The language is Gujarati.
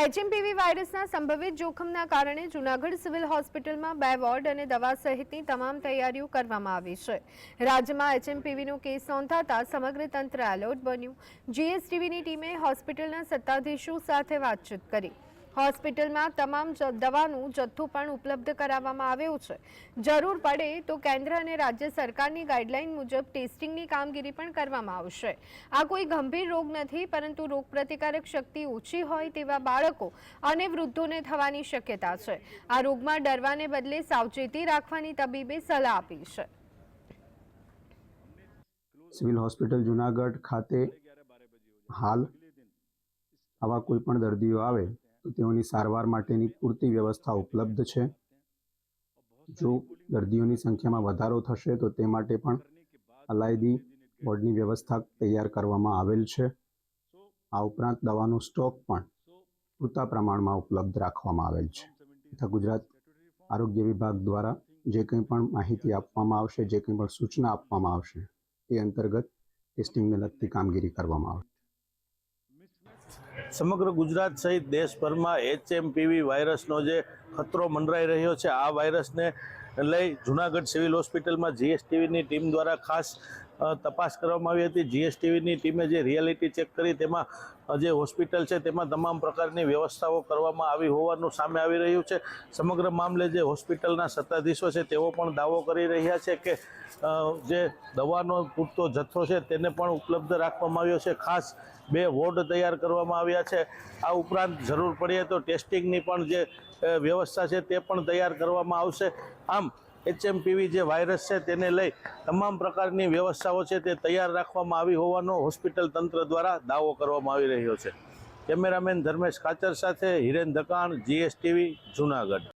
એચએમપીવી વાયરસના સંભવિત જોખમના કારણે જૂનાગઢ સિવિલ હોસ્પિટલમાં 2 વોર્ડ અને દવા સહિતની તમામ તૈયારીઓ કરવામાં આવી છે। રાજ્યમાં એચએમપીવીનો કેસ નોંધાતા સમગ્ર તંત્ર એલર્ટ બન્યું। જીએસટીવીની ટીમે હોસ્પિટલના સત્તાધીશો સાથે વાતચીત કરી। હોસ્પિટલમાં તમામ દવાનું જથ્થો પણ ઉપલબ્ધ કરાવવામાં આવ્યો છે। જરૂર પડે તો કેન્દ્ર અને રાજ્ય સરકારની ગાઈડલાઈન મુજબ ટેસ્ટિંગની કામગીરી પણ કરવામાં આવશે। આ કોઈ ગંભીર રોગ નથી, પરંતુ રોગપ્રતિકારક શક્તિ ઓછી હોય તેવા બાળકો અને વૃદ્ધોને થવાની શક્યતા છે। આ રોગમાં ડરવાને બદલે સાવચેતી રાખવાની તબીબે સલાહ આપી છે। સિવિલ હોસ્પિટલ જૂનાગઢ ખાતે હાલ આવા કોઈ પણ દર્દીઓ આવે તો તેઓની સારવાર માટેની પૂરતી વ્યવસ્થા ઉપલબ્ધ છે। જો દર્દીઓની સંખ્યામાં વધારો થશે તો તે માટે પણ અલાયદી વોર્ડની વ્યવસ્થા તૈયાર કરવામાં આવેલ છે। આ ઉપરાંત દવાનો સ્ટોક પણ પૂરતા પ્રમાણમાં ઉપલબ્ધ રાખવામાં આવેલ છે તથા ગુજરાત આરોગ્ય વિભાગ દ્વારા જે કંઈ પણ માહિતી આપવામાં આવશે, જે કંઈ પણ સૂચના આપવામાં આવશે તે અંતર્ગત ટેસ્ટિંગને લગતી કામગીરી કરવામાં આવશે। સમગ્ર ગુજરાત સહિત દેશભરમાં એચએમપીવી વાયરસનો જે ખતરો મંડરાઈ રહ્યો છે, આ વાયરસને લઈ જૂનાગઢ સિવિલ હોસ્પિટલમાં જીએસટીવીની ટીમ દ્વારા ખાસ તપાસ કરવામાં આવી હતી। જીએસટીવીની ટીમે જે રિયાલિટી ચેક કરી તેમાં જે હોસ્પિટલ છે તેમાં તમામ પ્રકારની વ્યવસ્થાઓ કરવામાં આવી હોવાનું સામે આવી રહ્યું છે। સમગ્ર મામલે જે હોસ્પિટલના સત્તાધીશો છે તેઓ પણ દાવો કરી રહ્યા છે કે જે દવાનો પૂરતો જથ્થો છે તેને પણ ઉપલબ્ધ રાખવામાં આવ્યો છે। ખાસ 2 વોર્ડ તૈયાર કરવામાં આવ્યા છે। આ ઉપરાંત જરૂર પડે તો ટેસ્ટિંગની પણ જે વ્યવસ્થા છે તે પણ તૈયાર કરવામાં આવશે। આમ એચએમપીવી જે વાયરસ છે તેને લઈ તમામ પ્રકારની વ્યવસ્થાઓ છે તે તૈયાર રાખવામાં આવી હોવાનો હોસ્પિટલ તંત્ર દ્વારા દાવો કરવામાં આવી રહ્યો છે। કેમેરામેન ધર્મેશ કાચર સાથે હિરેન દકાણ, જીએસટીવી, જૂનાગઢ।